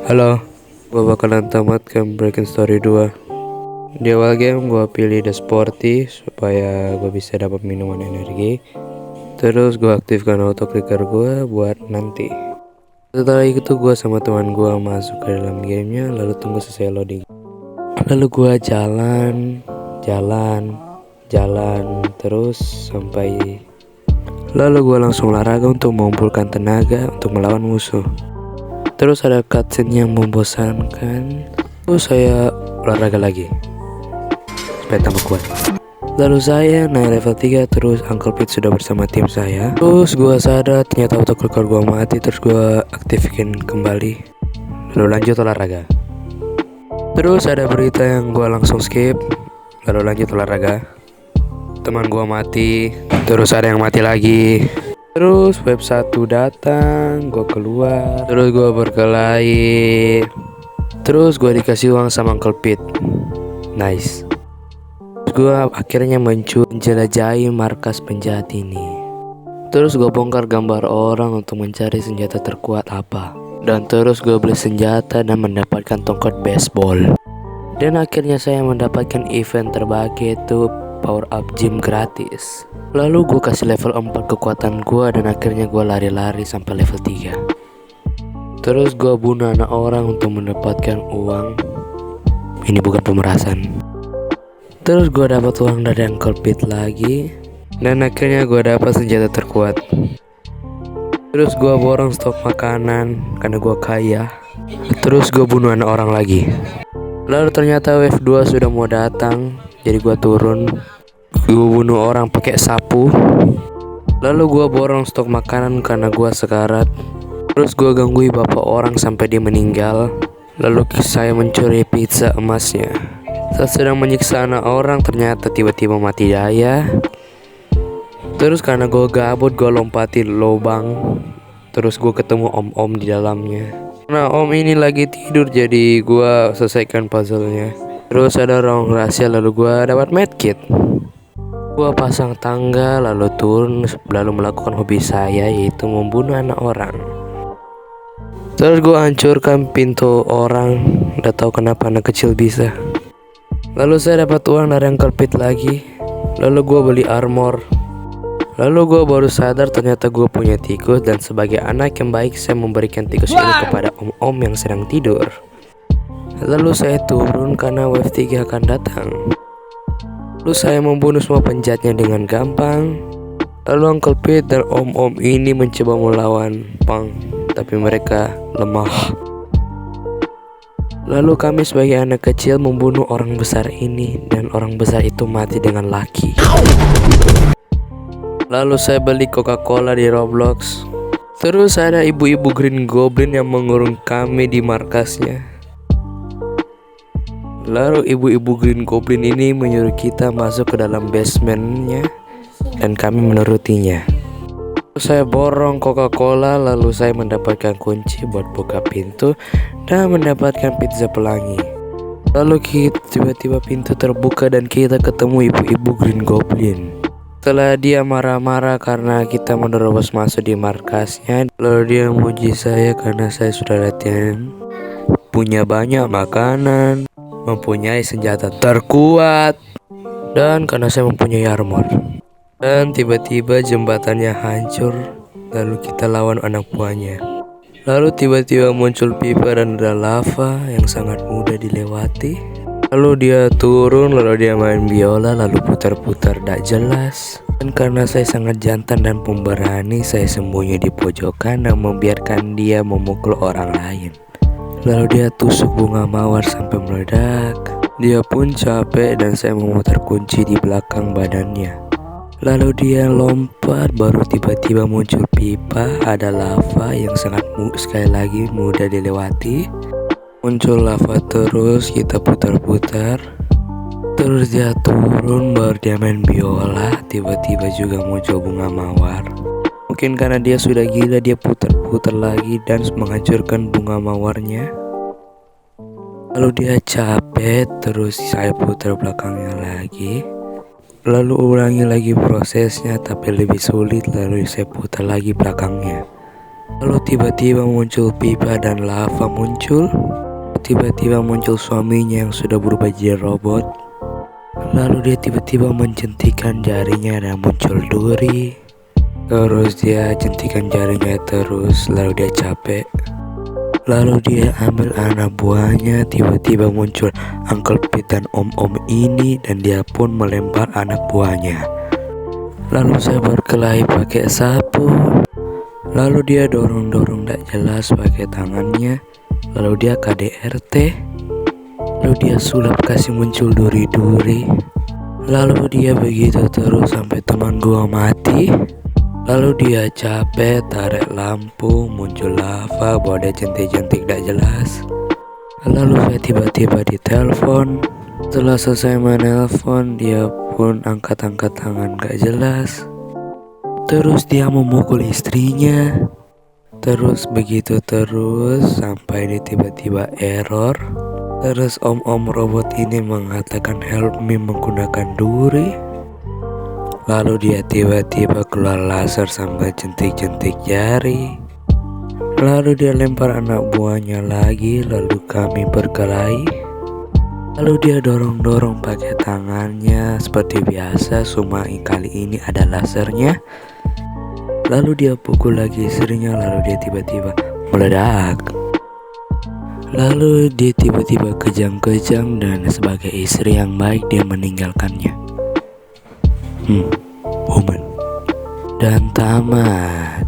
Halo, gue bakalan tamatkan Breaking Story 2. Di awal game gue pilih The Sporty supaya gue bisa dapat minuman energi. Terus gue aktifkan auto clicker gue buat nanti. Setelah itu gue sama teman gue masuk ke dalam gamenya, lalu tunggu selesai loading. Lalu gue jalan terus sampai. Lalu gue langsung olahraga untuk mengumpulkan tenaga untuk melawan musuh. Terus ada cutscene yang membosankan. Terus saya olahraga lagi supaya tambah kuat. Lalu saya naik level 3. Terus Uncle Pete sudah bersama tim saya. Terus gue sadar ternyata autoclicker gue mati. Terus gue aktifkan kembali. Lalu lanjut olahraga. Terus ada berita yang gue langsung skip. Lalu lanjut olahraga. Teman gue mati. Terus ada yang mati lagi. Terus web 1 datang, gue keluar. Terus gue berkelahi. Terus gue dikasih uang sama Uncle Pete. Nice. Terus gue akhirnya menjelajahi markas penjahat ini. Terus gue bongkar gambar orang untuk mencari senjata terkuat apa. Dan terus gue beli senjata dan mendapatkan tongkat baseball. Dan akhirnya saya mendapatkan event terbaik, yaitu power up gym gratis. Lalu gue kasih level 4 kekuatan gue dan akhirnya gue lari-lari sampai level 3. Terus gue bunuh anak orang untuk mendapatkan uang. Ini bukan pemerasan. Terus gue dapat uang dari Uncle Pete lagi. Dan akhirnya gue dapat senjata terkuat. Terus gue borong stok makanan karena gue kaya. Terus gue bunuh anak orang lagi. Lalu ternyata wave 2 sudah mau datang. Jadi gue turun. Gue bunuh orang pakai sapu. Lalu gue borong stok makanan karena gue sekarat. Terus gue gangguin bapak orang sampai dia meninggal. Lalu saya mencuri pizza emasnya. Saat sedang menyiksa anak orang, ternyata tiba-tiba mati daya. Terus karena gue gabut, gue lompatin lubang. Terus gue ketemu om-om di dalamnya. Nah, om ini lagi tidur, jadi gue selesaikan puzzle-nya. Terus ada ruang rahasia, lalu gue dapat medkit. Gue pasang tangga, lalu turun, lalu melakukan hobi saya, yaitu membunuh anak orang. Terus gue hancurkan pintu orang. Udah tahu kenapa anak kecil bisa. Lalu saya dapat uang dari Uncle Pete lagi. Lalu gue beli armor. Lalu gue baru sadar ternyata gue punya tikus. Dan sebagai anak yang baik, saya memberikan tikus ini kepada om-om yang sedang tidur. Lalu saya turun karena wave 3 akan datang. Lalu saya membunuh semua penjahatnya dengan gampang. Lalu Uncle Pete dan om-om ini mencoba melawan Pang, tapi mereka lemah. Lalu kami sebagai anak kecil membunuh orang besar ini. Dan orang besar itu mati dengan laki. Lalu saya beli Coca-Cola di Roblox. Terus ada ibu-ibu Green Goblin yang mengurung kami di markasnya. Lalu ibu-ibu Green Goblin ini menyuruh kita masuk ke dalam basementnya. Dan kami menurutinya. Terus saya borong Coca-Cola. Lalu saya mendapatkan kunci buat buka pintu. Dan mendapatkan pizza pelangi. Lalu tiba-tiba pintu terbuka dan kita ketemu ibu-ibu Green Goblin. Setelah dia marah-marah karena kita menerobos masuk di markasnya. Lalu dia memuji saya karena saya sudah latihan, punya banyak makanan, mempunyai senjata terkuat, dan karena saya mempunyai armor. Dan tiba-tiba jembatannya hancur. Lalu kita lawan anak buahnya. Lalu tiba-tiba muncul pipa dan ada lava yang sangat mudah dilewati. Lalu dia turun, lalu dia main biola, lalu putar-putar tak jelas. Dan karena saya sangat jantan dan pemberani, saya sembunyi di pojokan dan membiarkan dia memukul orang lain. Lalu dia tusuk bunga mawar sampai meledak. Dia pun capek dan saya memutar kunci di belakang badannya. Lalu dia lompat, baru tiba-tiba muncul pipa, ada lava yang sangat sekali lagi mudah dilewati. Muncul lava terus, kita putar-putar. Terus dia turun, baru dia main biola. Tiba-tiba juga muncul bunga mawar. Mungkin karena dia sudah gila, dia putar-putar lagi dan menghancurkan bunga mawarnya. Lalu dia capek, terus saya putar belakangnya lagi. Lalu ulangi lagi prosesnya, tapi lebih sulit. Lalu saya putar lagi belakangnya. Lalu tiba-tiba muncul pipa dan lava muncul. Tiba-tiba muncul suaminya yang sudah berubah jadi robot. Lalu dia tiba-tiba menjentikan jarinya dan muncul duri. Terus dia jentikan jarinya terus, lalu dia capek. Lalu dia ambil anak buahnya, tiba-tiba muncul Uncle Pete dan om-om ini dan dia pun melempar anak buahnya. Lalu saya berkelahi pakai sapu. Lalu dia dorong-dorong tak jelas pakai tangannya. Lalu dia KDRT. Lalu dia sulap kasih muncul duri-duri. Lalu dia begitu terus sampai teman gua mati. Lalu dia capek, tarik lampu, muncul lava, bawa dia jentik-jentik tak jelas. Lalu saya tiba-tiba ditelepon. Setelah selesai menelpon, dia pun angkat-angkat tangan gak jelas. Terus dia memukul istrinya. Terus begitu terus sampai dia tiba-tiba error. Terus om-om robot ini mengatakan help me menggunakan duri. Lalu dia tiba-tiba keluar laser sambil jentik-jentik jari. Lalu dia lempar anak buahnya lagi. Lalu kami berkelahi. Lalu dia dorong-dorong pakai tangannya seperti biasa, cuma kali ini ada lasernya. Lalu dia pukul lagi istrinya. Lalu dia tiba-tiba meledak. Lalu dia tiba-tiba kejang-kejang dan sebagai istri yang baik dia meninggalkannya. Woman. Dan tamat.